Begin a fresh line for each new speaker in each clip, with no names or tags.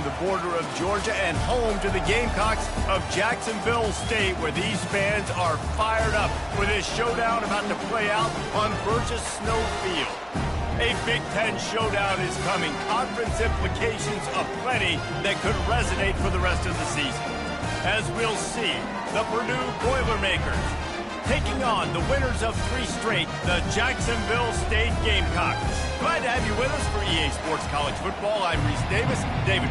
the border of Georgia and home to the Gamecocks of Jacksonville State, where these fans are fired up for this showdown about to play out on Burgess Snow Field. A Big Ten showdown is coming. Conference implications aplenty that could resonate for the rest of the season. As we'll see, the Purdue Boilermakers taking on the winners of 3 straight, the Jacksonville State Gamecocks. Glad to have you with us for EA Sports College Football. I'm Reese Davis. David.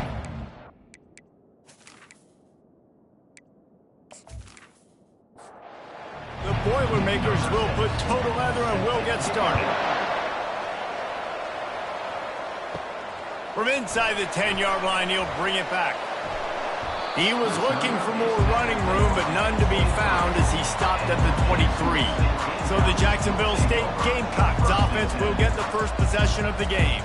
The Boilermakers will put total leather and we'll get started. From inside the 10-yard line, he'll bring it back. He was looking for more running room, but none to be found as he stopped at the 23. So the Jacksonville State Gamecocks offense will get the first possession of the game.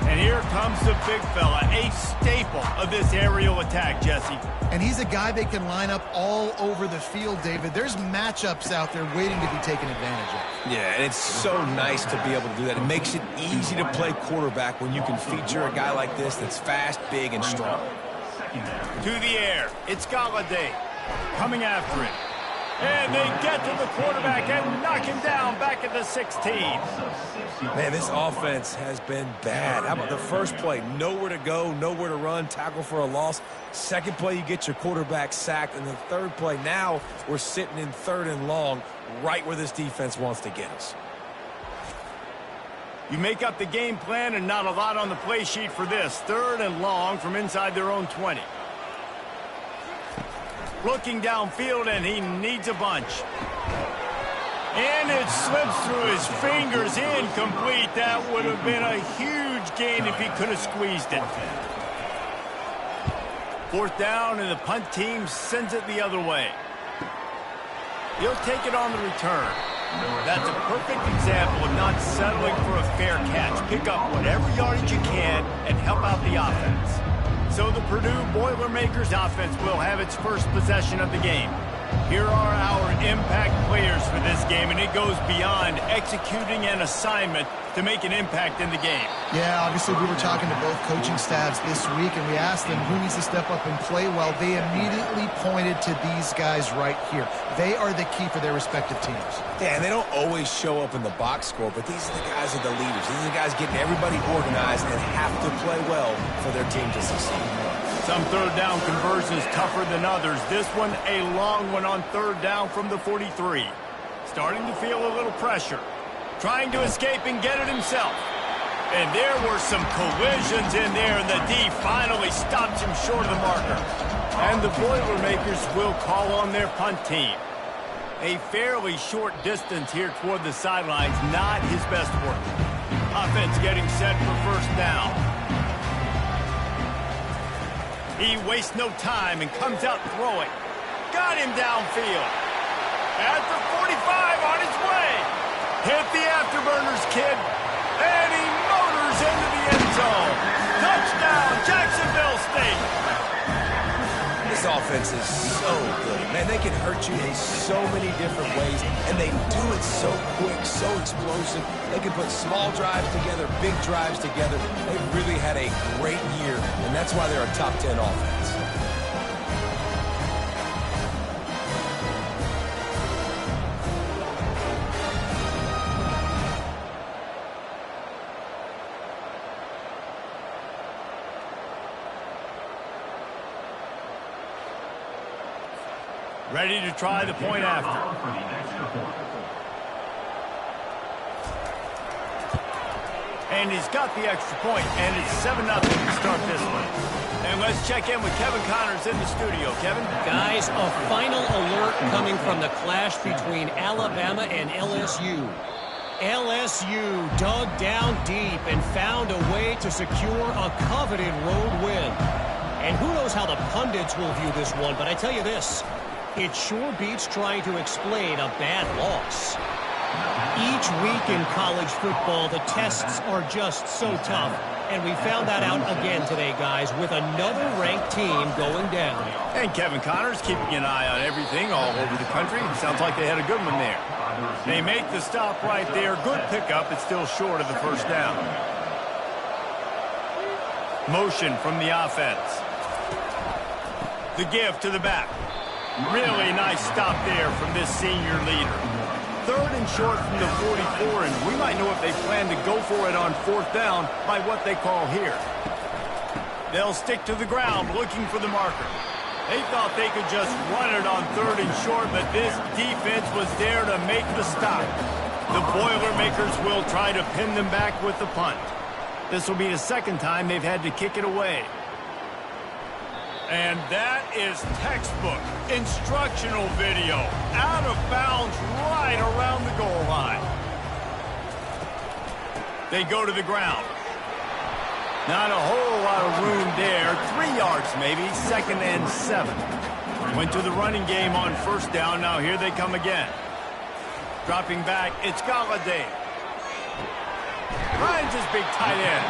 And here comes the big fella, a staple of this aerial attack, Jesse.
And he's a guy they can line up all over the field, David. There's matchups out there waiting to be taken advantage of.
Yeah, and it's so nice to be able to do that. It makes it easy to play quarterback when you can feature a guy like this that's fast, big, and strong.
To the air, it's Galladay coming after it. And they get to the quarterback and knock him down back at the 16.
Man, this offense has been bad. How about the first play? Nowhere to go, nowhere to run, tackle for a loss. Second play, you get your quarterback sacked. And the third play, now we're sitting in 3rd and long, right where this defense wants to get us.
You make up the game plan and not a lot on the play sheet for this. 3rd and long from inside their own 20. Looking downfield, and he needs a bunch. And it slips through his fingers, incomplete. That would have been a huge gain if he could have squeezed it. 4th down, and the punt team sends it the other way. He'll take it on the return. That's a perfect example of not settling for a fair catch. Pick up whatever yardage you can and help out the offense. So the Purdue Boilermakers offense will have its first possession of the game. Here are our impact players for this game, and it goes beyond executing an assignment to make an impact in the game.
Yeah, obviously we were talking to both coaching staffs this week, and we asked them who needs to step up and play well. They immediately pointed to these guys right here. They are the key for their respective teams.
Yeah, and they don't always show up in the box score, but these are the guys that are the leaders. These are the guys getting everybody organized and have to play well for their team to succeed.
Some 3rd down conversions tougher than others. This one a long one on 3rd down from the 43. Starting to feel a little pressure. Trying to escape and get it himself. And there were some collisions in there, and the D finally stops him short of the marker. And the Boilermakers will call on their punt team. A fairly short distance here toward the sidelines, not his best work. Offense getting set for 1st down. He wastes no time and comes out throwing. Got him downfield. At the 45 on his way. Hit the afterburners, kid. And he motors into the end zone. Touchdown, Jacksonville State.
This offense is so good. Man, they can hurt you in so many different ways, and they do it so quick, so explosive. They can put small drives together, big drives together. They've really had a great year, and that's why they're a top 10 offense.
Ready to try the point after. And he's got the extra point, and it's 7-0 to start this one. And let's check in with Kevin Connors in the studio. Kevin?
Guys, a final alert coming from the clash between Alabama and LSU. LSU dug down deep and found a way to secure a coveted road win. And who knows how the pundits will view this one, but I tell you this, it sure beats trying to explain a bad loss. Each week in college football, the tests are just so tough, and we found that out again today, guys, with another ranked team going down.
And Kevin Connors keeping an eye on everything all over the country. Sounds like they had a good one there. They make the stop right there. Good pickup. It's still short of the 1st down. Motion from the offense. The give to the back. Really nice stop there from this senior leader. 3rd and short from the 44, and we might know if they plan to go for it on 4th down by what they call here. They'll stick to the ground looking for the marker. They thought they could just run it on 3rd and short, but this defense was there to make the stop. The Boilermakers will try to pin them back with the punt. This will be the 2nd time they've had to kick it away. And that is textbook instructional video. Out of bounds right around the goal line. They go to the ground. Not a whole lot of room there. 3 yards maybe, 2nd and 7. Went to the running game on 1st down. Now here they come again. Dropping back, it's Galladay. Finds his big tight end.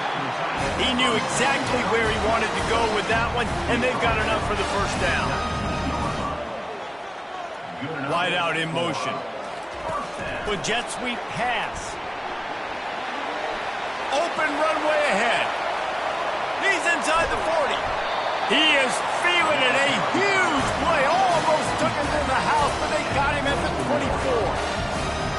He knew exactly where he wanted to go with that one, and they've got enough for the 1st down. Wide out in motion. With jet sweep pass. Open runway ahead. He's inside the 40. He is feeling it. A huge play. Almost took him to the house, but they got him at the 24.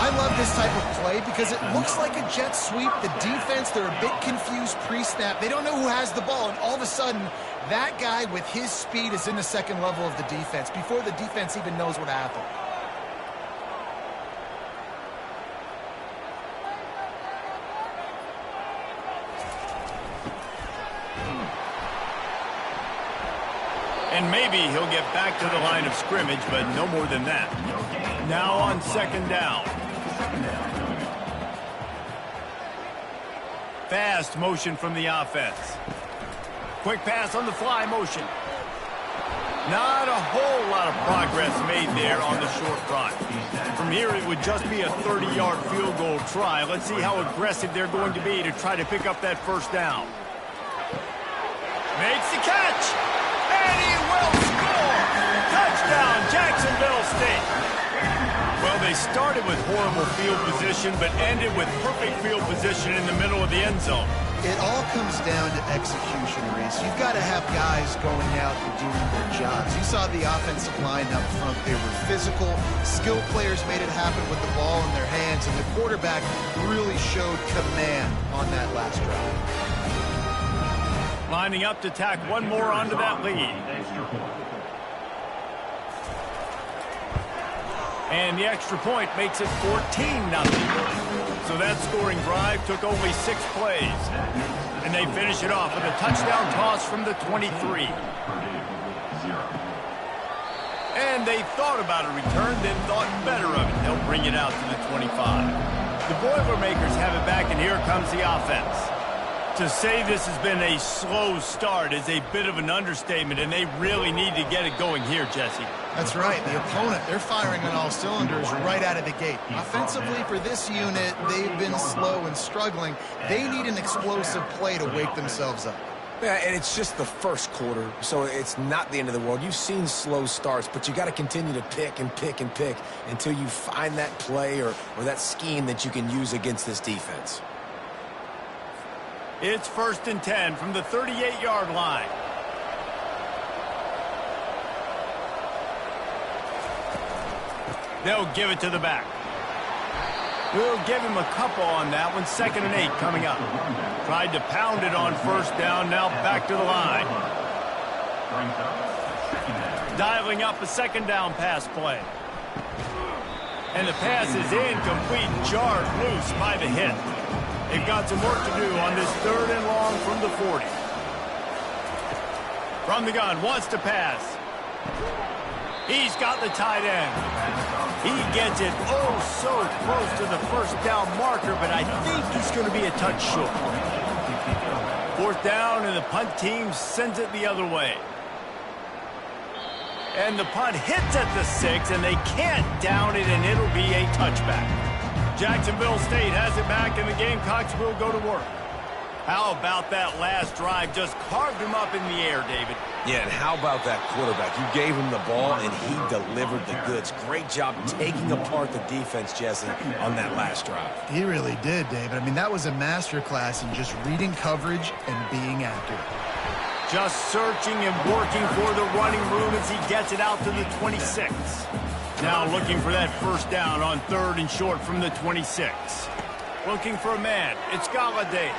I love this type of play because it looks like a jet sweep. The defense, they're a bit confused pre-snap. They don't know who has the ball, and all of a sudden, that guy with his speed is in the 2nd level of the defense before the defense even knows what happened.
And maybe he'll get back to the line of scrimmage, but no more than that. Now on 2nd down. Fast motion from the offense. Quick pass on the fly motion. Not a whole lot of progress made there on the short run. From here, it would just be a 30-yard field goal try. Let's see how aggressive they're going to be to try to pick up that 1st down. Makes the catch. And he will score! Touchdown, Jacksonville State! Well, they started with horrible field position, but ended with perfect field position in the middle of the end zone.
It all comes down to execution, Reese. You've got to have guys going out and doing their jobs. You saw the offensive line up front. They were physical. Skilled players made it happen with the ball in their hands, and the quarterback really showed command on that last drive.
Lining up to tack one more onto that lead. And the extra point makes it 14-0. So that scoring drive took only 6 plays. And they finish it off with a touchdown toss from the 23. And they thought about a return, then thought better of it. They'll bring it out to the 25. The Boilermakers have it back, and here comes the offense. To say this has been a slow start is a bit of an understatement, and they really need to get it going here, Jesse.
That's right. The opponent, they're firing on all cylinders right out of the gate. Offensively, for this unit, they've been slow and struggling. They need an explosive play to wake themselves up.
Yeah, and it's just the 1st quarter, so it's not the end of the world. You've seen slow starts, but you got to continue to pick and pick and pick until you find that play or that scheme that you can use against this defense.
It's 1st and 10 from the 38-yard line. They'll give it to the back. We'll give him a couple on that one. 2nd and 8 coming up. Tried to pound it on 1st down, now back to the line. Dialing up a 2nd down pass play. And the pass is incomplete, jarred loose by the hit. They've got some work to do on this 3rd and long from the 40. From the gun, wants to pass. He's got the tight end. He gets it oh so close to the 1st down marker, but I think he's going to be a touch short. 4th down, and the punt team sends it the other way. And the punt hits at the 6, and they can't down it, and it'll be a touchback. Jacksonville State has it back, and the Gamecocks will go to work. How about that last drive? Just carved him up in the air, David.
Yeah, and how about that quarterback? You gave him the ball, and he delivered the goods. Great job taking apart the defense, Jesse, on that last drive.
He really did, David. I mean, that was a masterclass in just reading coverage and being accurate.
Just searching and working for the running room as he gets it out to the 26. Now looking for that first down on 3rd and short from the 26. Looking for a man. It's Galladay.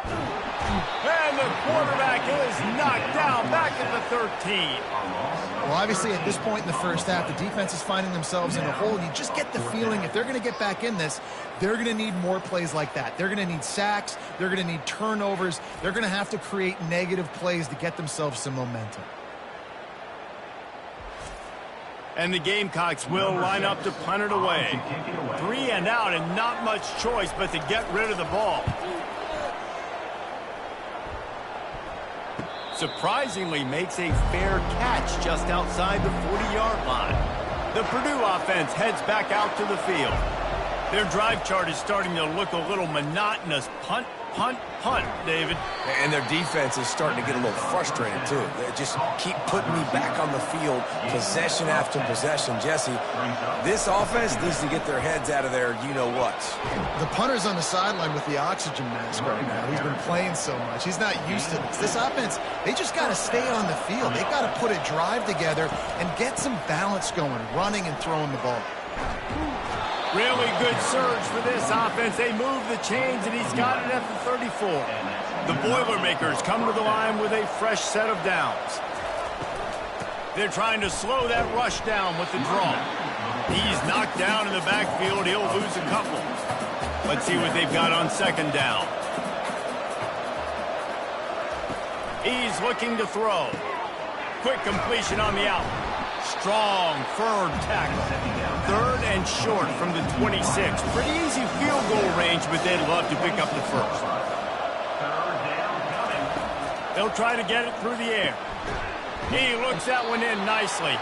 And the quarterback is knocked down back at the 13.
Well, obviously, at this point in the first half, the defense is finding themselves in a hole. You just get the feeling if they're going to get back in this, they're going to need more plays like that. They're going to need sacks. They're going to need turnovers. They're going to have to create negative plays to get themselves some momentum.
And the Gamecocks will line up to punt it away. 3 and out and not much choice but to get rid of the ball. Surprisingly makes a fair catch just outside the 40-yard line. The Purdue offense heads back out to the field. Their drive chart is starting to look a little monotonous. Punt, punt, punt, David.
And their defense is starting to get a little frustrated, too. They just keep putting me back on the field, possession after possession. Jesse, this offense needs to get their heads out of their you-know-what.
The punter's on the sideline with the oxygen mask right now. He's been playing so much. He's not used to this. This offense, they just got to stay on the field. They got to put a drive together and get some balance going, running and throwing the ball.
Really good surge for this offense. They move the chains, and he's got it at the 34. The Boilermakers come to the line with a fresh set of downs. They're trying to slow that rush down with the draw. He's knocked down in the backfield. He'll lose a couple. Let's see what they've got on 2nd down. He's looking to throw. Quick completion on the out. Strong, firm tackle. 3rd and short from the 26. Pretty easy field goal range, but they'd love to pick up the first. They'll try to get it through the air. He looks that one in nicely.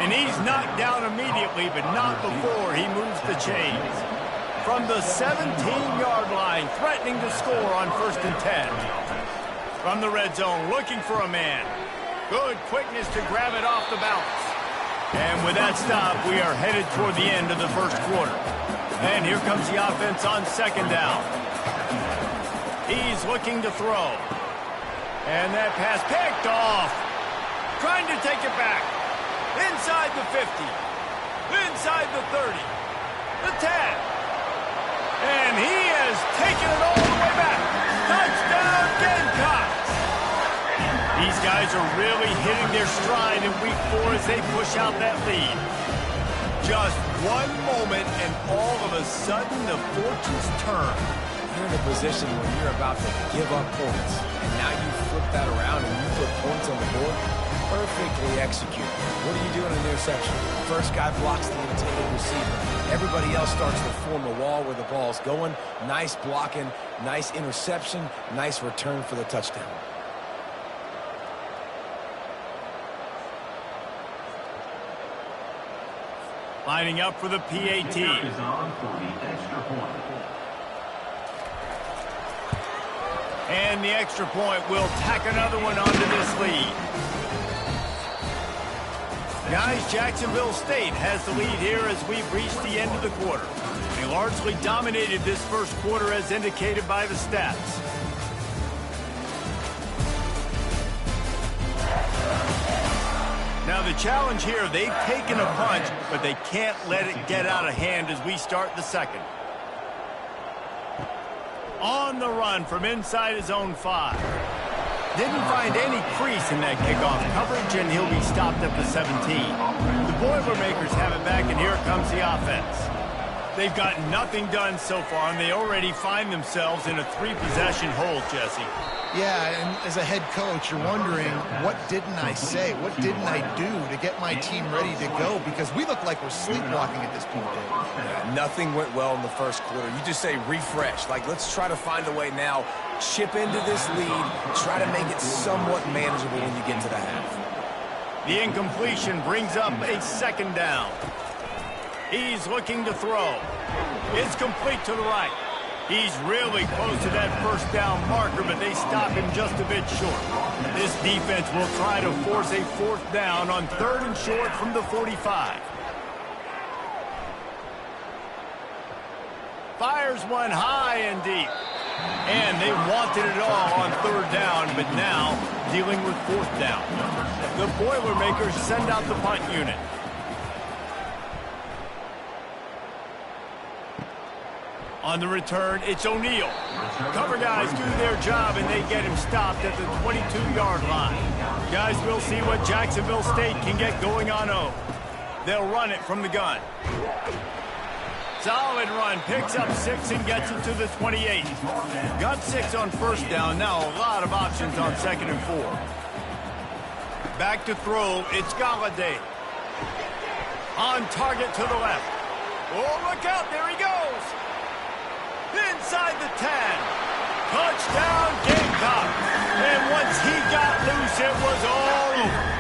And he's knocked down immediately, but not before he moves the chains. From the 17-yard line, threatening to score on 1st and 10. From the red zone, looking for a man. Good quickness to grab it off the bounce. And with that stop, we are headed toward the end of the first quarter. And here comes the offense on 2nd down. He's looking to throw. And that pass picked off. Trying to take it back. Inside the 50. Inside the 30. The 10. And he has taken it all the way back. Touchdown, Gamecocks. These guys are really hitting their stride in week 4 as they push out that lead. Just one moment, and all of a sudden, the fortunes turn.
You're in a position where you're about to give up points, and now you flip that around and you put points on the board. Perfectly executed. What do you do in an interception? First guy blocks the intended receiver. Everybody else starts to form a wall where the ball's going. Nice blocking, nice interception, nice return for the touchdown.
Lining up for the PAT. And the extra point will tack another one onto this lead. Guys, Jacksonville State has the lead here as we've reached the end of the quarter. They largely dominated this first quarter as indicated by the stats. Now the challenge here, they've taken a punch, but they can't let it get out of hand as we start the second. On the run from inside his own 5. Didn't find any crease in that kickoff coverage, and he'll be stopped at the 17. The Boilermakers have it back, and here comes the offense. They've got nothing done so far, and they already find themselves in a 3-possession hole, Jesse.
Yeah, and as a head coach, you're wondering, what didn't I say? What didn't I do to get my team ready to go? Because we look like we're sleepwalking at this point, Dave.
Yeah, nothing went well in the first quarter. You just say refresh. Like, let's try to find a way now. Chip into this lead. Try to make it somewhat manageable when you get to the half.
The incompletion brings up a 2nd down. He's looking to throw. It's complete to the right. He's really close to that first down marker, but they stop him just a bit short. This defense will try to force a 4th down on 3rd and short from the 45. Fires one high and deep. And they wanted it all on third down, but now dealing with fourth down. The Boilermakers send out the punt unit. On the return, it's O'Neal. Cover guys do their job, and they get him stopped at the 22-yard line. Guys, we'll see what Jacksonville State can get going on O. They'll run it from the gun. Solid run, picks up 6 and gets it to the 28. Got 6 on first down, now a lot of options on 2nd and 4. Back to throw, it's Galladay. On target to the left. Oh, look out, there he goes. Inside the 10. Touchdown, Gamecocks. And once he got loose, it was all over.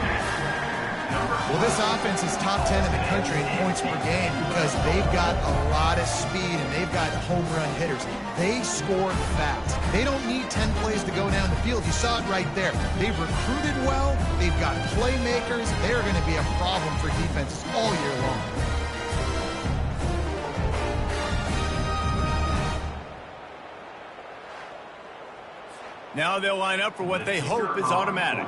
Well, this offense is top 10 in the country in points per game because they've got a lot of speed and they've got home run hitters. They score fast. They don't need 10 plays to go down the field. You saw it right there. They've recruited well. They've got playmakers. They're going to be a problem for defenses all year long.
Now they'll line up for what they hope is automatic.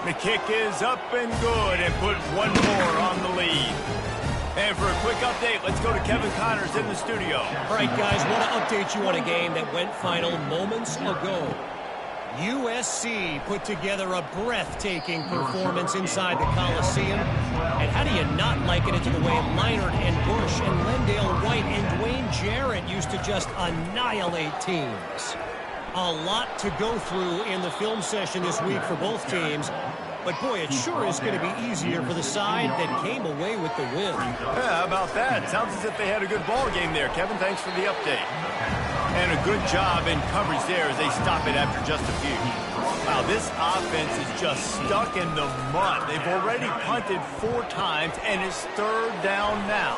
The kick is up and good and put one more on the lead. And for a quick update, let's go to Kevin Connors in the studio.
All right, guys, want to update you on a game that went final moments ago. USC put together a breathtaking performance inside the Coliseum. And how do you not liken it to the way Leinart and Bush and Lendale White and Dwayne Jarrett used to just annihilate teams? A lot to go through in the film session this week for both teams. But, boy, it sure is going to be easier for the side that came away with the win.
Yeah, how about that? Sounds as if they had a good ball game there. Kevin, thanks for the update. And a good job in coverage there as they stop it after just a few. Wow, this offense is just stuck in the mud. They've already punted 4 times, and it's third down now.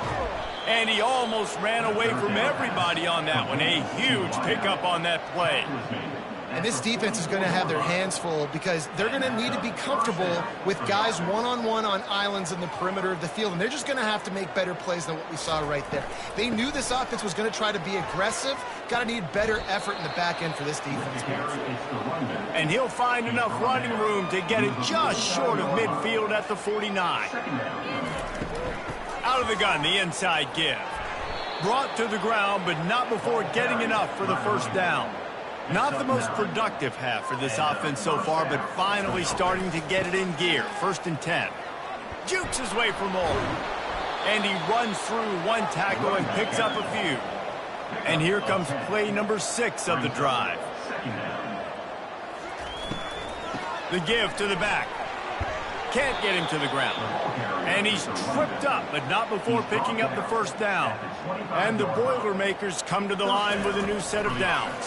And he almost ran away from everybody on that one. A huge pickup on that play.
And this defense is going to have their hands full because they're going to need to be comfortable with guys one-on-one on islands in the perimeter of the field. And they're just going to have to make better plays than what we saw right there. They knew this offense was going to try to be aggressive. Got to need better effort in the back end for this defense.
And he'll find enough running room to get it just short of midfield at the 49. Out of the gun, the inside give. Brought to the ground, but not before getting enough for the first down. Not the most productive half for this offense so far, but finally starting to get it in gear. 1st and 10. Jukes his way for more. And he runs through one tackle and picks up a few. And here comes play number 6 of the drive. The give to the back. Can't get him to the ground. And he's tripped up, but not before picking up the first down. And the Boilermakers come to the line with a new set of downs.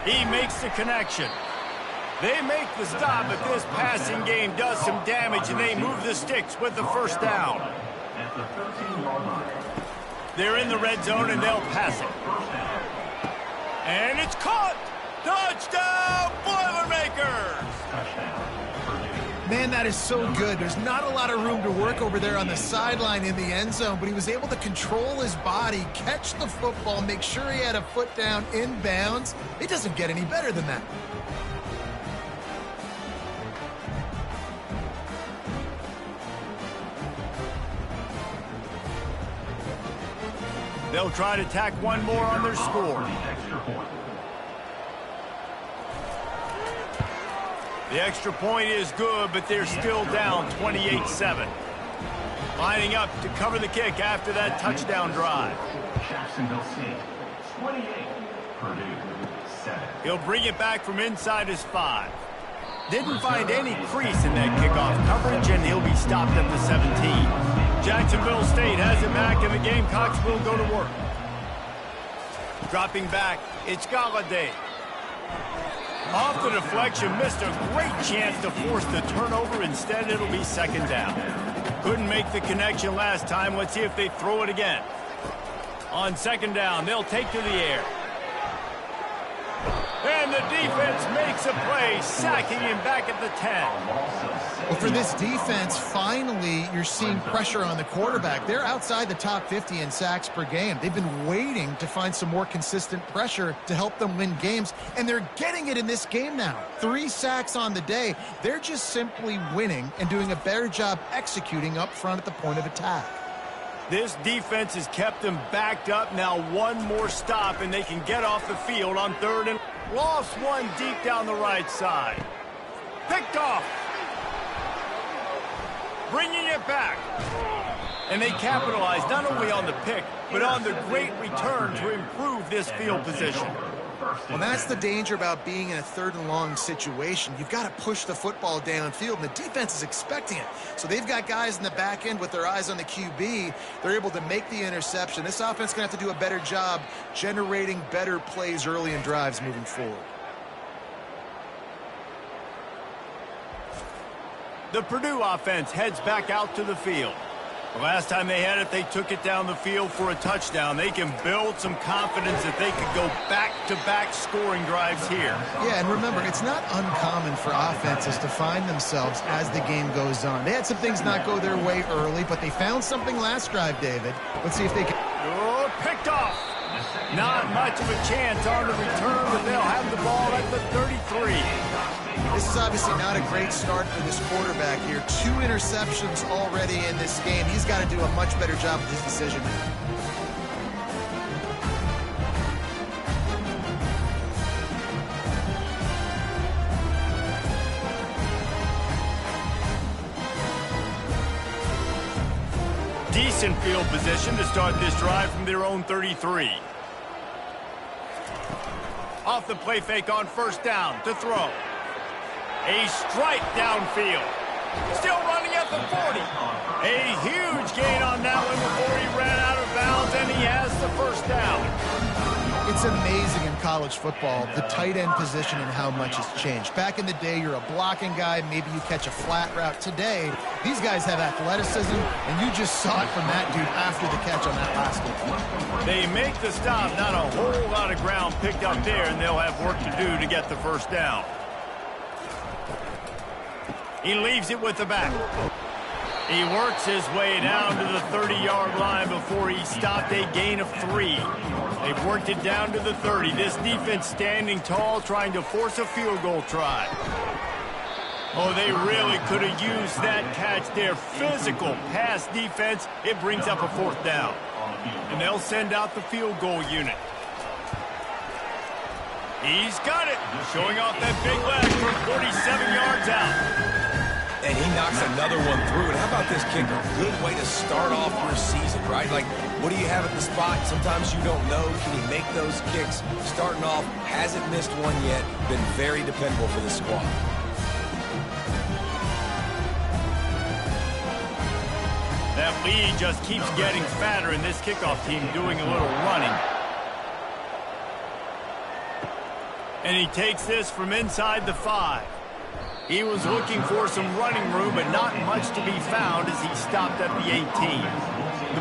He makes the connection. They make the stop, but this passing game does some damage, and they move the sticks with the first down. They're in the red zone, and they'll pass it. And it's caught! Touchdown, Boilermakers!
Man, that is so good. There's not a lot of room to work over there on the sideline in the end zone, but he was able to control his body, catch the football, make sure he had a foot down inbounds. It doesn't get any better than that.
They'll try to tack one more on their score. The extra point is good, but they're still down 28-7. Lining up to cover the kick after that touchdown drive.
Jacksonville State, 28, Purdue, 7.
He'll bring it back from inside his 5. Didn't find any crease in that kickoff coverage, and he'll be stopped at the 17. Jacksonville State has it back, and the Gamecocks will go to work. Dropping back, it's Galladay. Off the deflection, missed a great chance to force the turnover. Instead, it'll be 2nd down. Couldn't make the connection last time. Let's see if they throw it again. On 2nd down, they'll take to the air. And the defense makes a play, sacking him back at the 10.
Well, for this defense, finally, you're seeing pressure on the quarterback. They're outside the top 50 in sacks per game. They've been waiting to find some more consistent pressure to help them win games, and they're getting it in this game now. 3 sacks on the day. They're just simply winning and doing a better job executing up front at the point of attack.
This defense has kept them backed up. Now one more stop, and they can get off the field on 3rd and... Lost one deep down the right side. Picked off. Bringing it back. And they capitalize not only on the pick, but on the great return to improve this field position.
Well, that's the danger about being in a 3rd and long situation. You've got to push the football downfield, and the defense is expecting it. So they've got guys in the back end with their eyes on the QB. They're able to make the interception. This offense is going to have to do a better job generating better plays early in drives moving forward.
The Purdue offense heads back out to the field. The last time they had it, they took it down the field for a touchdown. They can build some confidence that they could go back-to-back scoring drives here.
Yeah, and remember, it's not uncommon for offenses to find themselves as the game goes on. They had some things not go their way early, but they found something last drive, David. Let's see if they can...
Oh, picked off. Not much of a chance on the return, but they'll have the ball at the 33.
This is obviously not a great start for this quarterback here. 2 interceptions already in this game. He's got to do a much better job with his decision.
Decent field position to start this drive from their own 33. Off the play fake on 1st down to throw. A strike downfield. Still running at the 40. A huge gain on that one before he ran out of bounds, and he has the 1st down.
It's amazing in college football, the tight end position and how much has changed. Back in the day, you're a blocking guy, maybe you catch a flat route. Today, these guys have athleticism, and you just saw it from that dude after the catch on that last one.
They make the stop, not a whole lot of ground picked up there, and they'll have work to do to get the 1st down. He leaves it with the back. He works his way down to the 30-yard line before he stopped, a gain of 3. They've worked it down to the 30. This defense standing tall, trying to force a field goal try. Oh, they really could have used that catch there. Physical pass defense. It brings up a 4th down. And they'll send out the field goal unit. He's got it. Showing off that big leg from 47 yards out.
And he knocks another one through. And how about this kicker? Good way to start off your season, right? Like, what do you have at the spot? Sometimes you don't know. Can he make those kicks? Starting off, hasn't missed one yet. Been very dependable for this squad.
That lead just keeps getting fatter, and this kickoff team doing a little running. And he takes this from inside the 5. He was looking for some running room, but not much to be found as he stopped at the 18.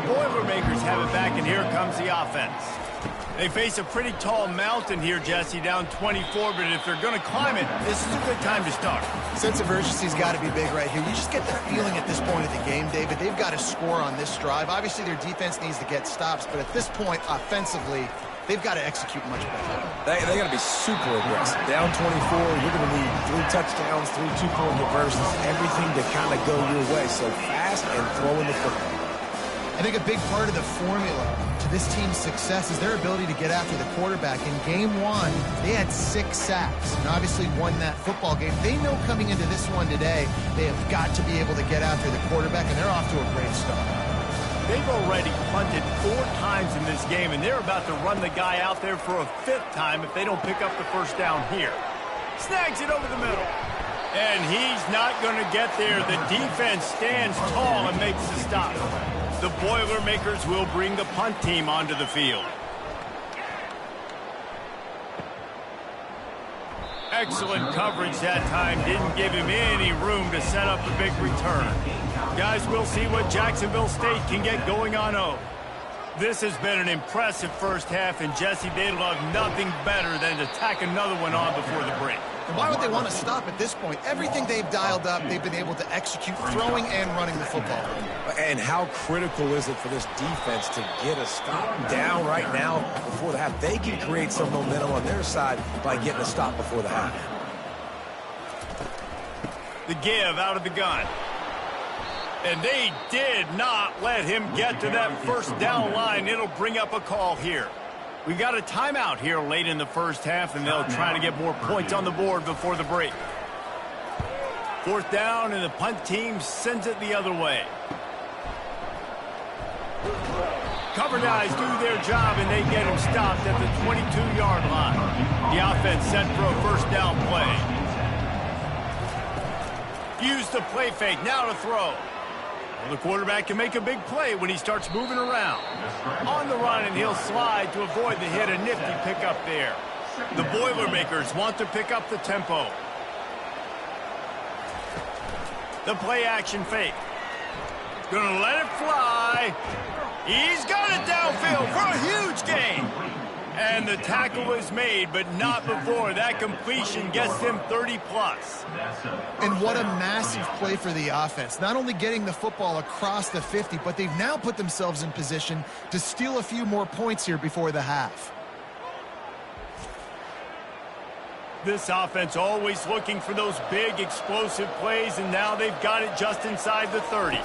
The Boilermakers have it back, and here comes the offense. They face a pretty tall mountain here, Jesse, down 24, but if they're going to climb it, this is a good time to start.
Sense of urgency's got to be big right here. You just get the feeling at this point of the game, David. They've got to score on this drive. Obviously, their defense needs to get stops, but at this point, offensively, they've got to execute much better.
They got to be super aggressive. Down 24, you're going to need 3 touchdowns, 3 two-point conversions, everything to kind of go your way. So fast and throwing the football.
I think a big part of the formula to this team's success is their ability to get after the quarterback. In game 1, they had 6 sacks and obviously won that football game. They know coming into this one today, they have got to be able to get after the quarterback, and they're off to a great start.
They've already punted 4 times in this game, and they're about to run the guy out there for a 5th time if they don't pick up the 1st down here. Snags it over the middle. And he's not going to get there. The defense stands tall and makes the stop. The Boilermakers will bring the punt team onto the field. Excellent coverage that time. Didn't give him any room to set up a big return. Guys, we'll see what Jacksonville State can get going on 0. This has been an impressive first half, and Jesse, they love nothing better than to tack another one on before the break.
And why would they want to stop at this point? Everything they've dialed up, they've been able to execute throwing and running the football.
And how critical is it for this defense to get a stop down right now before the half? They can create some momentum on their side by getting a stop before the half.
The give out of the gun. And they did not let him get to that first down line. It'll bring up a call here. We've got a timeout here late in the first half, and they'll try to get more points on the board before the break. Fourth down, and the punt team sends it the other way. Cover guys do their job, and they get him stopped at the 22-yard line. The offense set for a first down play. Use the play fake, now to throw. Well, the quarterback can make a big play when he starts moving around. On the run, and he'll slide to avoid the hit. A nifty pickup there. The Boilermakers want to pick up the tempo. The play action fake. Gonna let it fly. He's got it downfield for a huge gain. And the tackle is made, but not before. That completion gets them 30-plus.
And what a massive play for the offense. Not only getting the football across the 50, but they've now put themselves in position to steal a few more points here before the half.
This offense always looking for those big, explosive plays, and now they've got it just inside the 30.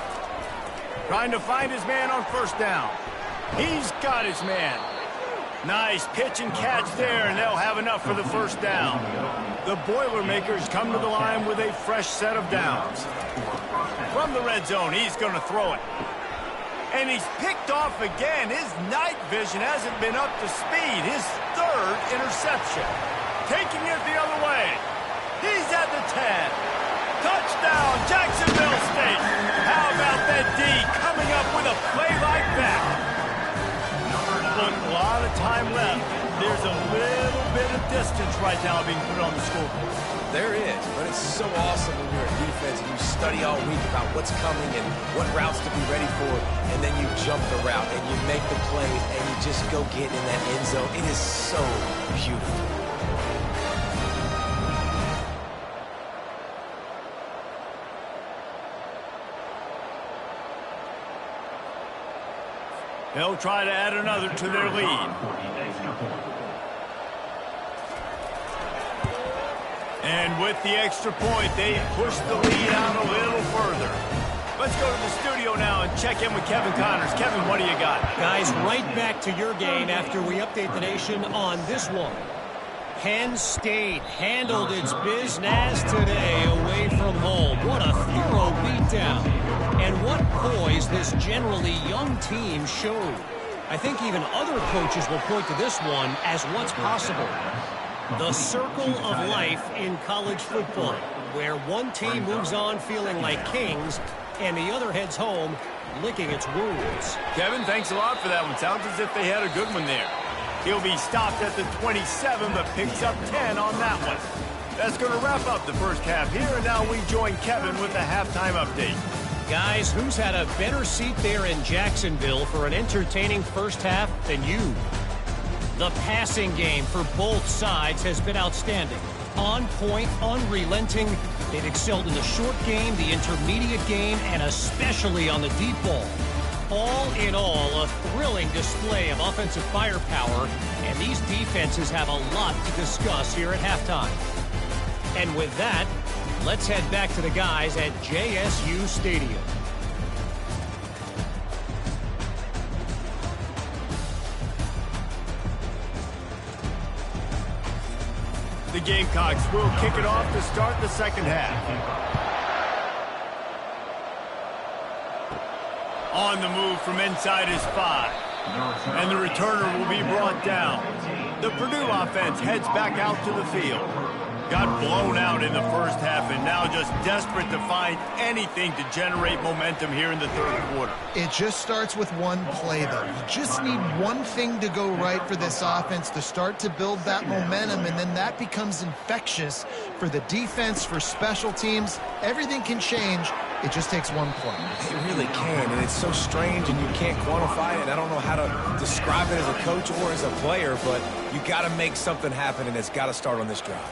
Trying to find his man on first down. He's got his man. Nice pitch and catch there, and they'll have enough for the first down. The Boilermakers come to the line with a fresh set of downs. From the red zone, he's going to throw it. And he's picked off again. His night vision hasn't been up to speed. His third interception. Taking it the other way. He's at the 10. Touchdown, Jacksonville State. How about that D coming up with a play like that? A lot of time left. There's a little bit of distance right now being put on the scoreboard.
There is, but it's so awesome when you're a defense and you study all week about what's coming and what routes to be ready for, and then you jump the route and you make the plays and you just go get in that end zone. It is so beautiful.
They'll try to add another to their lead. And with the extra point, they push the lead out a little further. Let's go to the studio now and check in with Kevin Connors. Kevin, what do you got?
Guys, right back to your game after we update the nation on this one. Penn State handled its business today away from home. What a thorough beatdown. And what poise this generally young team showed. I think even other coaches will point to this one as what's possible. The circle of life in college football, where one team moves on feeling like kings and the other heads home licking its wounds.
Kevin, thanks a lot for that one. Sounds as if they had a good one there. He'll be stopped at the 27, but picks up 10 on that one. That's going to wrap up the first half here, and now we join Kevin with the halftime update.
Guys, who's had a better seat there in Jacksonville for an entertaining first half than you? The passing game for both sides has been outstanding. On point, unrelenting. They've excelled in the short game, the intermediate game, and especially on the deep ball. All in all, a thrilling display of offensive firepower, and these defenses have a lot to discuss here at halftime. And with that, let's head back to the guys at JSU Stadium.
The Gamecocks will kick it off to start the second half. On the move from inside his 5. And the returner will be brought down. The Purdue offense heads back out to the field. Got blown out in the first half and now just desperate to find anything to generate momentum here in the third quarter.
It just starts with one play, though. You just need one thing to go right for this offense to start to build that momentum, and then that becomes infectious for the defense, for special teams. Everything can change It just takes one play.
It really can, and it's so strange, and you can't quantify it. I don't know how to describe it as a coach or as a player, but you got to make something happen, and it's got to start on this drive.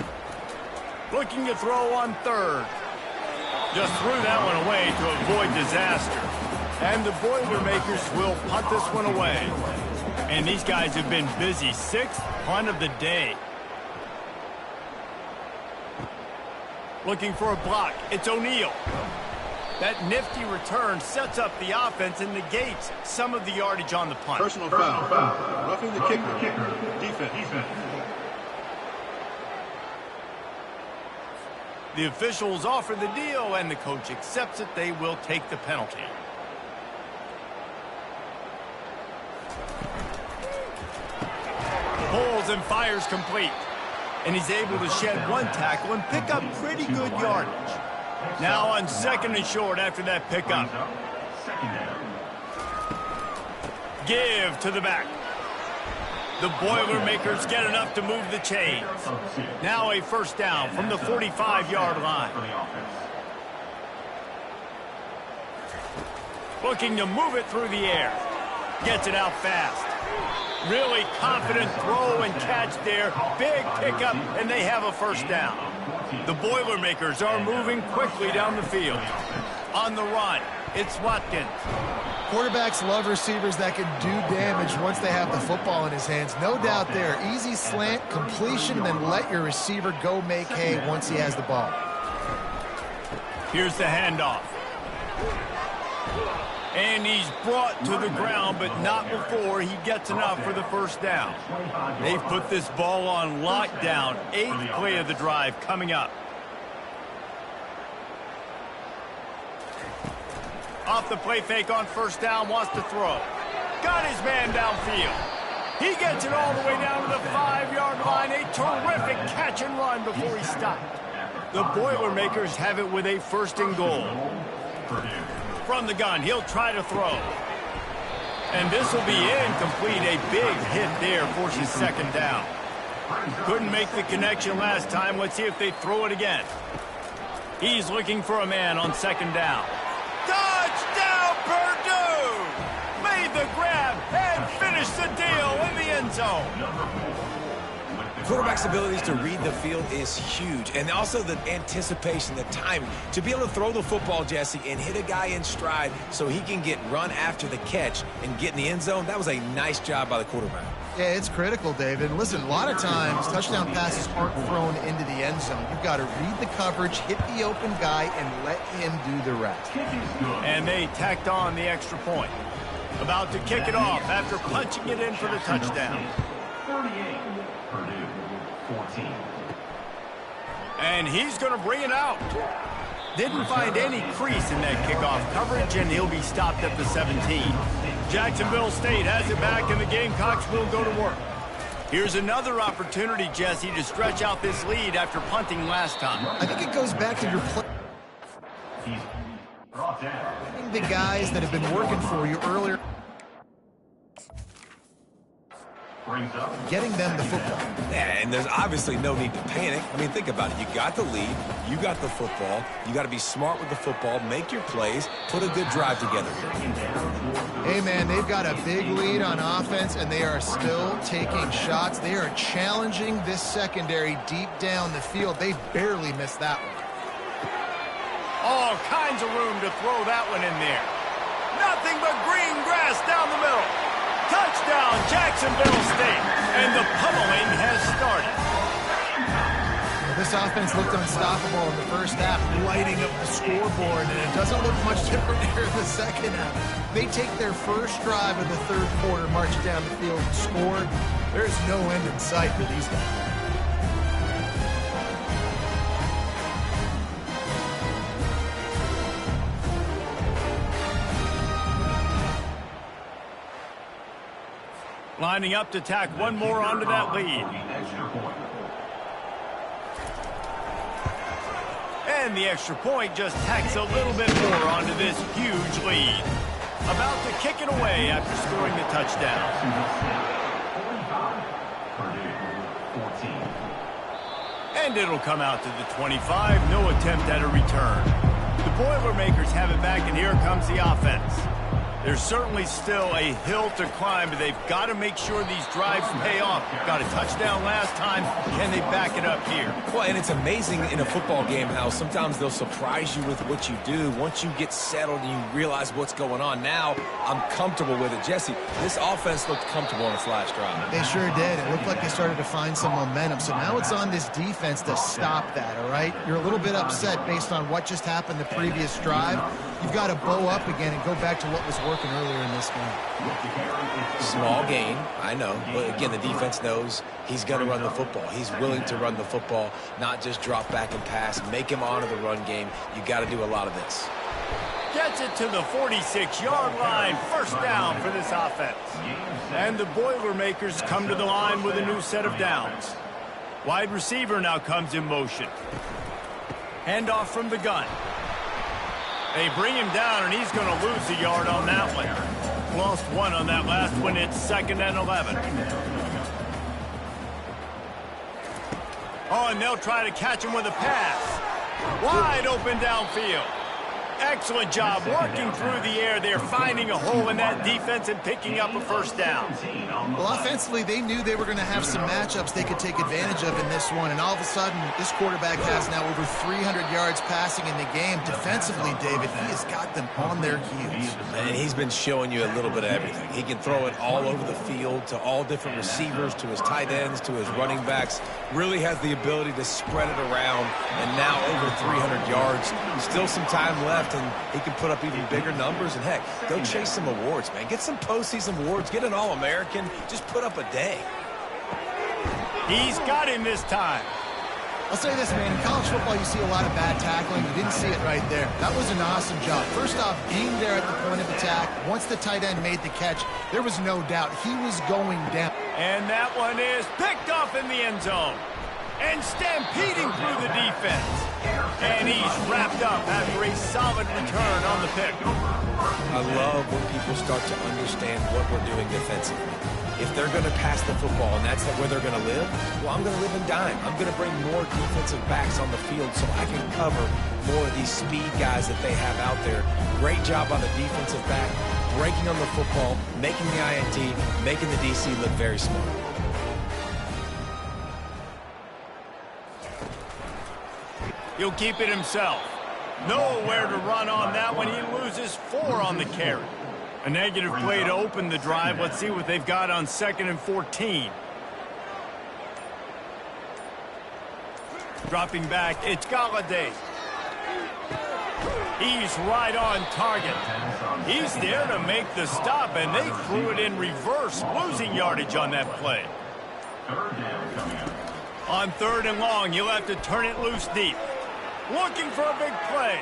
Looking to throw on third. Just threw that one away to avoid disaster. And the Boilermakers will punt this one away. And these guys have been busy. 6th punt of the day. Looking for a block. It's O'Neal. That nifty return sets up the offense and negates some of the yardage on the punt.
Personal foul. Roughing the kicker. Defense.
The officials offer the deal, and the coach accepts it. They will take the penalty. Pulls and fires complete. And he's able to shed one tackle and pick up pretty good yardage. Now on 2nd and short after that pickup. Give to the back. The Boilermakers get enough to move the chains. Now a first down from the 45-yard line. Looking to move it through the air. Gets it out fast. Really confident throw and catch there. Big pickup, and they have a first down. The Boilermakers are moving quickly down the field. On the run, it's Watkins.
Quarterbacks love receivers that can do damage once they have the football in his hands. No doubt there. Easy slant, completion, then let your receiver go make hay once he has the ball.
Here's the handoff. And he's brought to the ground, but not before he gets enough for the first down. They've put this ball on lockdown. 8th play of the drive coming up. Off the play fake on first down, wants to throw. Got his man downfield. He gets it all the way down to the 5-yard line. A terrific catch and run before he stopped. The Boilermakers have it with a 1st and goal. From the gun, he'll try to throw. And this will be incomplete. A big hit there forces 2nd down. Couldn't make the connection last time. Let's see if they throw it again. He's looking for a man on 2nd down. Touchdown, Purdue! Made the grab and finished the deal in the end zone.
Quarterback's abilities to read the field is huge, and also the anticipation, the timing. To be able to throw the football, Jesse, and hit a guy in stride so he can get run after the catch and get in the end zone, that was a nice job by the quarterback.
Yeah, it's critical, David. Listen, a lot of times touchdown passes aren't thrown into the end zone. You've got to read the coverage, hit the open guy, and let him do the rest.
And they tacked on the extra point. About to kick it off after punching it in for the touchdown.
38, Purdue, 14.
And he's going to bring it out. Didn't find any crease in that kickoff coverage, and he'll be stopped at the 17. Jacksonville State has it back, and the Gamecocks will go to work. Here's another opportunity, Jesse, to stretch out this lead after punting last time.
I think it goes back to your play.
He's brought down.
The guys that have been working for you earlier.
Brings up.
Getting them the football.
Yeah, and there's obviously no need to panic. I mean, think about it. You got the lead. You got the football. You got to be smart with the football. Make your plays. Put a good drive together here.
Hey, man, they've got a big lead on offense, and they are still taking shots. They are challenging this secondary deep down the field. They barely missed that one.
All kinds of room to throw that one in there. Nothing but green grass down the middle. Touchdown, Jacksonville State. And the pummeling has started.
Well, this offense looked unstoppable in the first half, lighting up the scoreboard, and it doesn't look much different here in the second half. They take their first drive of the third quarter, march down the field, and score. There's no end in sight for these guys.
Lining up to tack one more onto that lead. And the extra point just tacks a little bit more onto this huge lead. About to kick it away after scoring the touchdown.
14.
And it'll come out to the 25. No attempt at a return. The Boilermakers have it back, and here comes the offense. There's certainly still a hill to climb, but they've got to make sure these drives pay off. Got a touchdown last time. Can they back it up here?
Well, and it's amazing in a football game how sometimes they'll surprise you with what you do. Once you get settled and you realize what's going on, now I'm comfortable with it. Jesse, this offense looked comfortable on its last drive.
They sure did. It looked like they started to find some momentum. So now it's on this defense to stop that, all right? You're a little bit upset based on what just happened the previous drive. You've got to bow up again and go back to what was working earlier in this game.
Small gain, I know. But again, the defense knows he's going to run the football. He's willing to run the football, not just drop back and pass. Make him honor the run game. You got to do a lot of this.
Gets it to the 46-yard line. First down for this offense. And the Boilermakers come to the line with a new set of downs. Wide receiver now comes in motion. Handoff from the gun. They bring him down, and he's going to lose a yard on that one. Lost one on that last one. It's 2nd and 11. Oh, and they'll try to catch him with a pass. Wide open downfield. Excellent job working through the air. They're finding a hole in that defense and picking up a first down.
Well, offensively, they knew they were going to have some matchups they could take advantage of in this one, and all of a sudden, this quarterback has now over 300 yards passing in the game. Defensively, David, he has got them on their heels.
And he's been showing you a little bit of everything. He can throw it all over the field to all different receivers, to his tight ends, to his running backs. Really has the ability to spread it around, and now over 300 yards. Still some time left, and he can put up even bigger numbers. And heck, go chase some awards, man. Get some postseason awards. Get an All-American. Just put up a day.
He's got him this time.
I'll say this, man. In college football, you see a lot of bad tackling. You didn't see it right there. That was an awesome job. First off, being there at the point of attack. Once the tight end made the catch, there was no doubt he was going down.
And that one is picked off in the end zone. And stampeding through the defense. And he's wrapped up after a solid return on the pick.
I love when people start to understand what we're doing defensively. If they're going to pass the football and that's where they're going to live, well, I'm going to live in dime. I'm going to bring more defensive backs on the field so I can cover more of these speed guys that they have out there. Great job on the defensive back, breaking on the football, making the INT, making the DC look very smart.
He'll keep it himself. Nowhere to run on that one. He loses 4 on the carry. A negative play to open the drive. Let's see what they've got on 2nd and 14. Dropping back, it's Galladay. He's right on target. He's there to make the stop, and they threw it in reverse, losing yardage on that play. On 3rd and long, you'll have to turn it loose deep. Looking for a big play.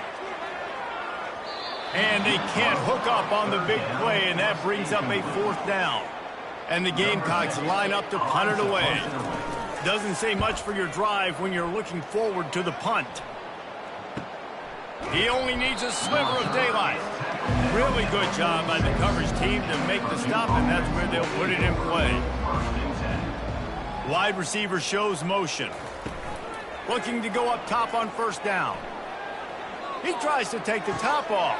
And they can't hook up on the big play, and that brings up a 4th down. And the Gamecocks line up to punt it away. Doesn't say much for your drive when you're looking forward to the punt. He only needs a sliver of daylight. Really good job by the coverage team to make the stop, and that's where they'll put it in play. Wide receiver shows motion. Looking to go up top on 1st down. He tries to take the top off.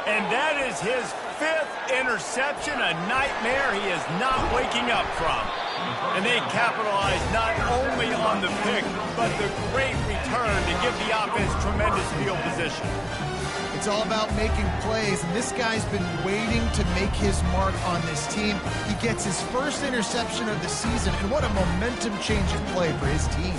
And that is his 5th interception, a nightmare he is not waking up from. And they capitalize not only on the pick, but the great return to give the offense tremendous field position.
It's all about making plays, and this guy's been waiting to make his mark on this team. He gets his 1st interception of the season, and what a momentum-changing play for his team.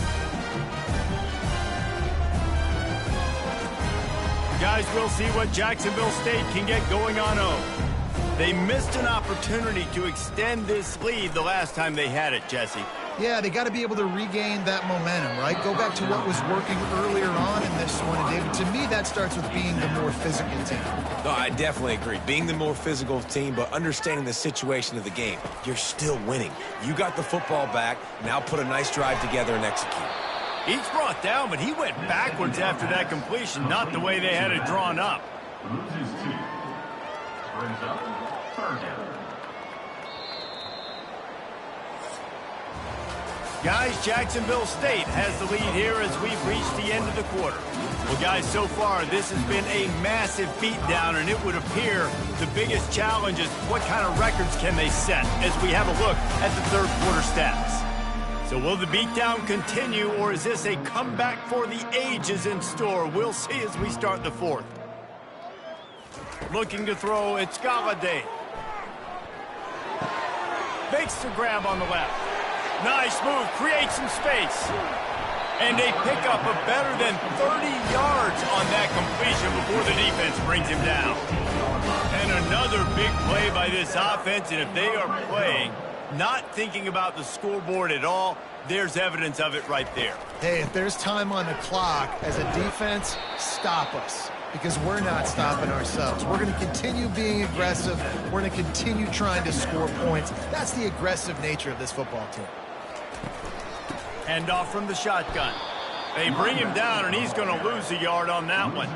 Guys, we'll see what Jacksonville State can get going on home. They missed an opportunity to extend this lead the last time they had it, Jesse.
Yeah, they got to be able to regain that momentum, right? Go back to what was working earlier on in this one. And David, to me, that starts with being the more physical team.
No, I definitely agree. Being the more physical team, but understanding the situation of the game. You're still winning. You got the football back. Now put a nice drive together and execute.
He's brought down, but he went backwards after that completion, not the way they had it drawn up.
Loses 2. Brings up 3rd down.
Guys, Jacksonville State has the lead here as we've reached the end of the quarter. Well, guys, so far, this has been a massive beatdown, and it would appear the biggest challenge is what kind of records can they set as we have a look at the third quarter stats. So will the beatdown continue, or is this a comeback for the ages in store? We'll see as we start the fourth. Looking to throw, it's Galladay. Makes the grab on the left. Nice move, creates some space. And a pickup of better than 30 yards on that completion before the defense brings him down. And another big play by this offense, and if they are playing, not thinking about the scoreboard at all, there's evidence of it right there.
Hey, if there's time on the clock, as a defense, stop us. Because we're not stopping ourselves. We're going to continue being aggressive. We're going to continue trying to score points. That's the aggressive nature of this football team.
Hand off from the shotgun. They bring him down, and he's going to lose a yard on that one.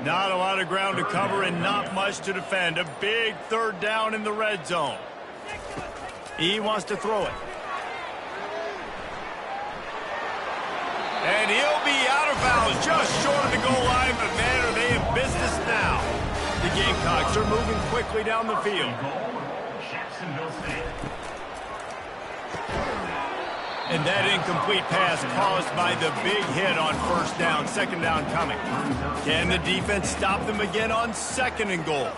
Not a lot of ground to cover and not much to defend. A big third down in the red zone. He wants to throw it. And he'll be out of bounds just short of the goal line, but man, are they in business now. The Gamecocks are moving quickly down the field.
Jacksonville State.
And that incomplete pass caused by the big hit on first down, second down coming. Can the defense stop them again on second and goal?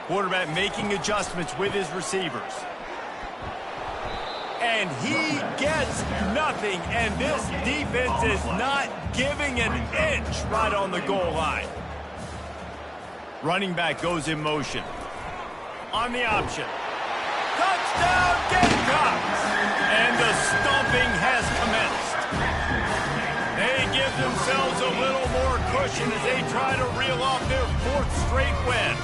Quarterback making adjustments with his receivers. And he gets nothing, and this defense is not giving an inch right on the goal line. Running back goes in motion. On the option. Touchdown, Gamecocks! And the stomping has commenced. They give themselves a little more cushion as they try to reel off their fourth straight win.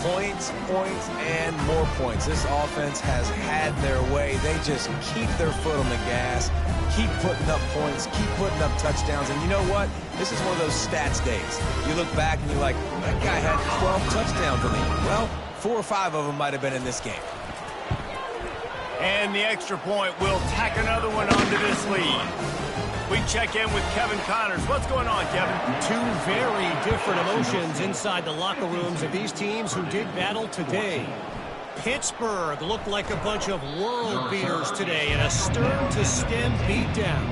Points, points, and more points. This offense has had their way. They just keep their foot on the gas, keep putting up points, keep putting up touchdowns. And you know what? This is one of those stats days. You look back and you're like, that guy had 12 touchdowns in the year. Well, 4 or 5 of them might have been in this game.
And the extra point will tack another one onto this lead. We check in with Kevin Connors. What's going on, Kevin?
Two very different emotions inside the locker rooms of these teams who did battle today. Pittsburgh looked like a bunch of world beaters today in a stern-to-stem beatdown.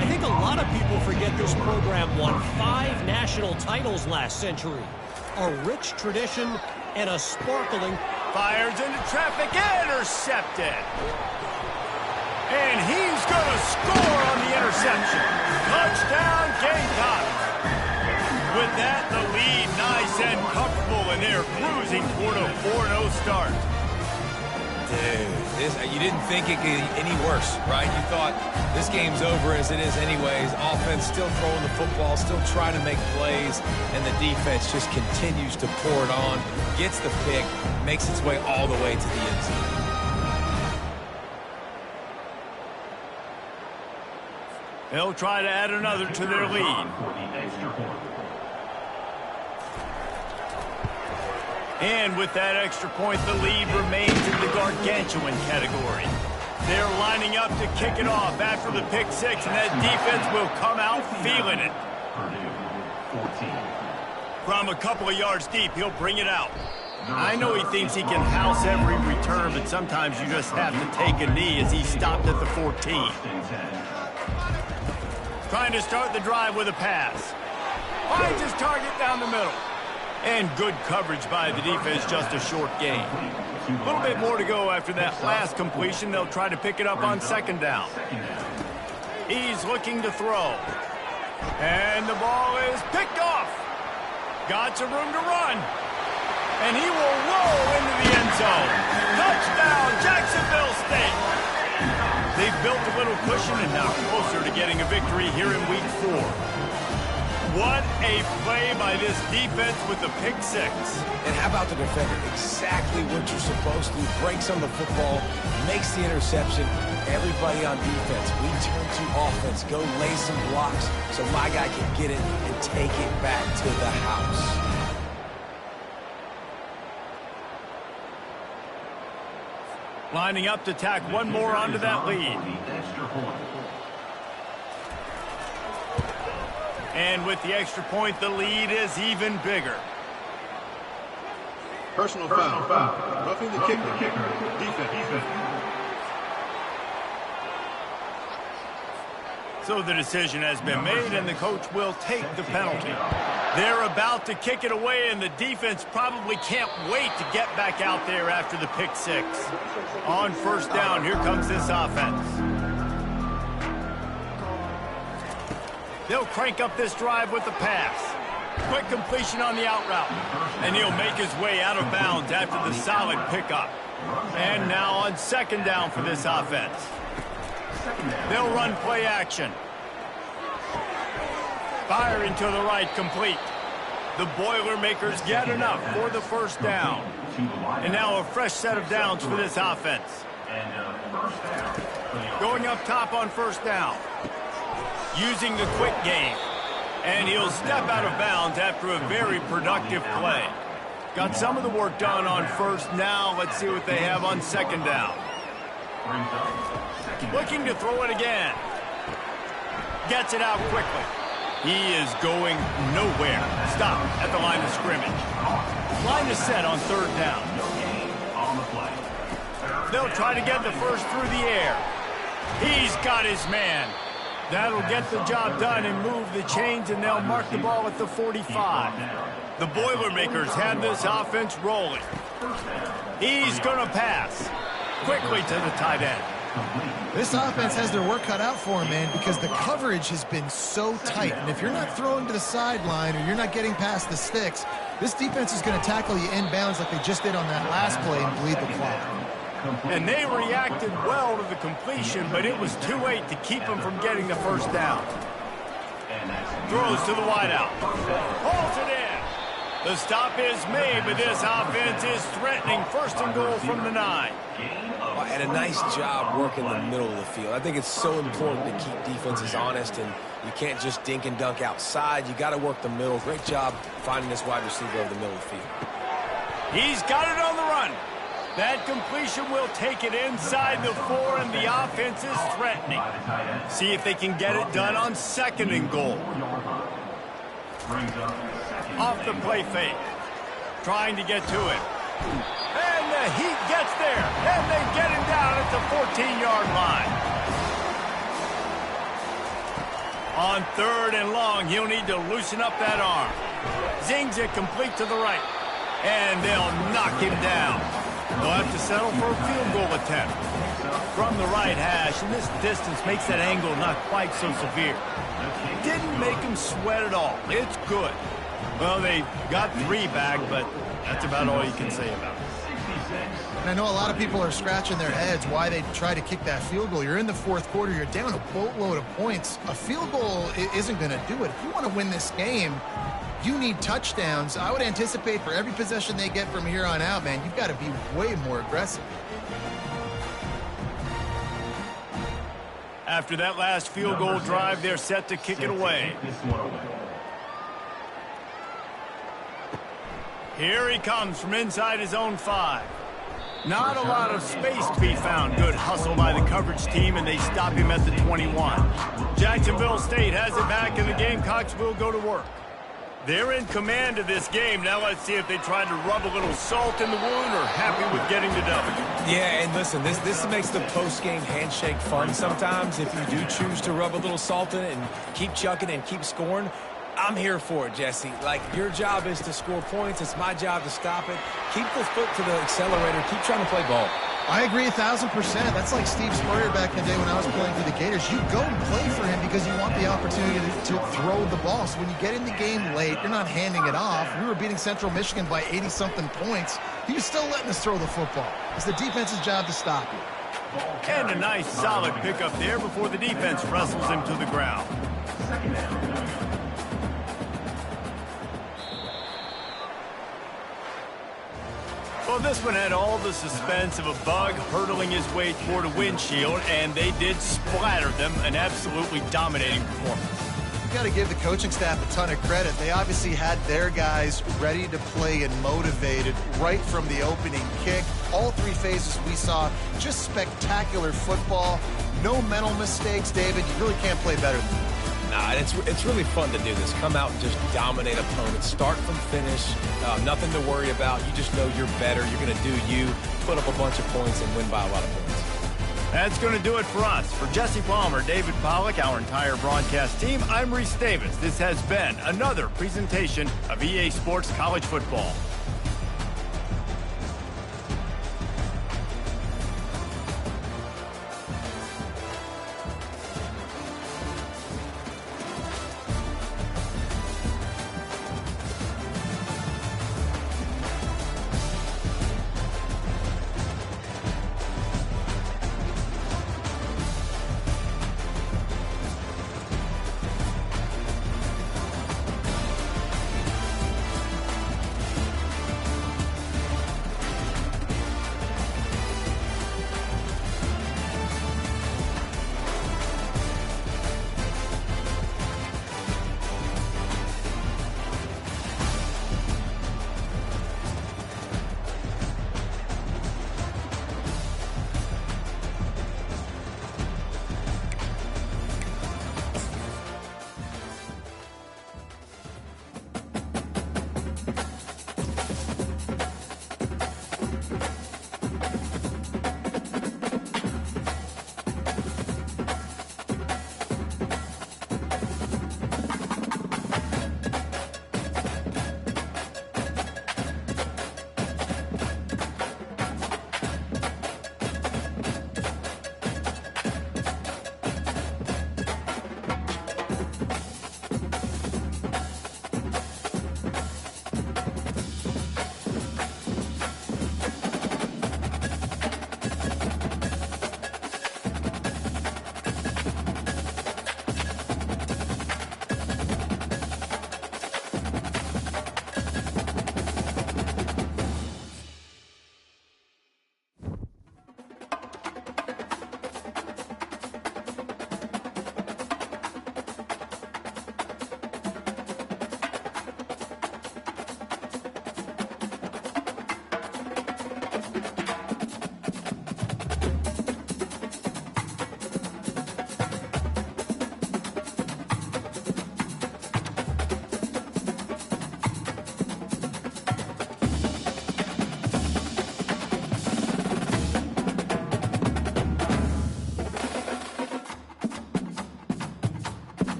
I think a lot of people forget this program won 5 national titles last century. A rich tradition and a sparkling...
Fires into traffic, intercepted. And he's going to score on the interception. Touchdown, Gamecocks. With that, the lead nice and comfortable, and they're cruising toward a 4-0 start.
Dude, you didn't think it could get any worse, right? You thought this game's over as it is anyways. Offense still throwing the football, still trying to make plays, and the defense just continues to pour it on, gets the pick, makes its way all the way to the end zone.
They'll try to add another to their lead. And with that extra point, the lead remains in the gargantuan category. They're lining up to kick it off after the pick six, and that defense will come out feeling it. From a couple of yards deep, he'll bring it out. I know he thinks he can house every return, but sometimes you just have to take a knee as he stopped at the 14. Trying to start the drive with a pass. Finds his target down the middle. And good coverage by the defense, just a short gain. A little bit more to go after that last completion. They'll try to pick it up on second down. He's looking to throw. And the ball is picked off. Got some room to run. And he will roll into the end zone. Touchdown, Jacksonville State. They've built a little cushion and now closer to getting a victory here in week 4. What a play by this defense with the pick six.
And how about the defender? Exactly what you're supposed to. Breaks on the football, makes the interception. Everybody on defense, we turn to offense. Go lay some blocks so my guy can get it and take it back to the house.
Lining up to tack one more onto that lead. And with the extra point, the lead is even bigger.
Personal foul. Roughing the kicker. Defense.
So the decision has been made, and the coach will take the penalty. They're about to kick it away, and the defense probably can't wait to get back out there after the pick six. On first down, here comes this offense. They'll crank up this drive with the pass. Quick completion on the out route. And he'll make his way out of bounds after the solid pickup. And now on second down for this offense. They'll run play action. Firing to the right, complete. The Boilermakers get enough for the first down. And now a fresh set of downs for this offense. Going up top on first down. Using the quick game. And he'll step out of bounds after a very productive play. Got some of the work done on first. Now let's see what they have on second down. Looking to throw it again. Gets it out quickly. He is going nowhere. Stop at the line of scrimmage. Line is set on third down. They'll try to get the first through the air. He's got his man. That'll get the job done and move the chains, and they'll mark the ball at the 45. The Boilermakers have this offense rolling. He's going to pass. Quickly to the tight end.
This offense has their work cut out for them, man, because the coverage has been so tight. And if you're not throwing to the sideline or you're not getting past the sticks, this defense is going to tackle you inbounds like they just did on that last play and bleed the clock.
And they reacted well to the completion, but it was too late to keep them from getting the first down. Throws to the wideout. Holds it in. The stop is made, but this offense is threatening first and goal from the 9.
And a nice job working the middle of the field. I think it's so important to keep defenses honest, and you can't just dink and dunk outside. You got to work the middle. Great job finding this wide receiver over the middle of the field.
He's got it on the run. That completion will take it inside the 4, and the offense is threatening. See if they can get it done on second and goal. Off the play fake. Trying to get to it. And the Heat gets there. And they get him down at the 14-yard line. On third and long, he'll need to loosen up that arm. Zings it complete to the right. And they'll knock him down. They'll have to settle for a field goal attempt. From the right hash, and this distance makes that angle not quite so severe. Didn't make him sweat at all. It's good. Well, they got 3 back, but that's about all you can say about it.
And I know a lot of people are scratching their heads why they try to kick that field goal. You're in the fourth quarter. You're down a boatload of points. A field goal isn't going to do it. If you want to win this game, you need touchdowns. I would anticipate for every possession they get from here on out, man, you've got to be way more aggressive.
After that last field goal drive, they're set to kick it away. Here he comes from inside his own 5. Not a lot of space to be found. Good hustle by the coverage team, and they stop him at the 21. Jacksonville State has it back, and the Gamecocks will go to work. They're in command of this game. Now let's see if they try to rub a little salt in the wound or happy with getting the W.
Yeah, and listen, this makes the post-game handshake fun sometimes. If you do choose to rub a little salt in it and keep chucking and keep scoring, I'm here for it, Jesse. Like, your job is to score points. It's my job to stop it. Keep the foot to the accelerator. Keep trying to play ball.
I agree 1,000%. That's like Steve Spurrier back in the day when I was playing for the Gators. You go and play for him because you want the opportunity to throw the ball. So when you get in the game late, you're not handing it off. We were beating Central Michigan by 80-something points. He was still letting us throw the football. It's the defense's job to stop you.
And a nice solid pickup there before the defense wrestles him to the ground. Well, this one had all the suspense of a bug hurtling his way toward a windshield, and they did splatter them. An absolutely dominating performance.
got to give the coaching staff a ton of credit. They obviously had their guys ready to play and motivated right from the opening kick. All three phases we saw, just spectacular football. No mental mistakes, David. You really can't play better than that.
Nah, it's really fun to do this. Come out and just dominate opponents. Start from finish. Nothing to worry about. You just know you're better. You're going to do you, put up a bunch of points, and win by a lot of points.
That's going to do it for us. For Jesse Palmer, David Pollack, our entire broadcast team, I'm Reese Davis. This has been another presentation of EA Sports College Football.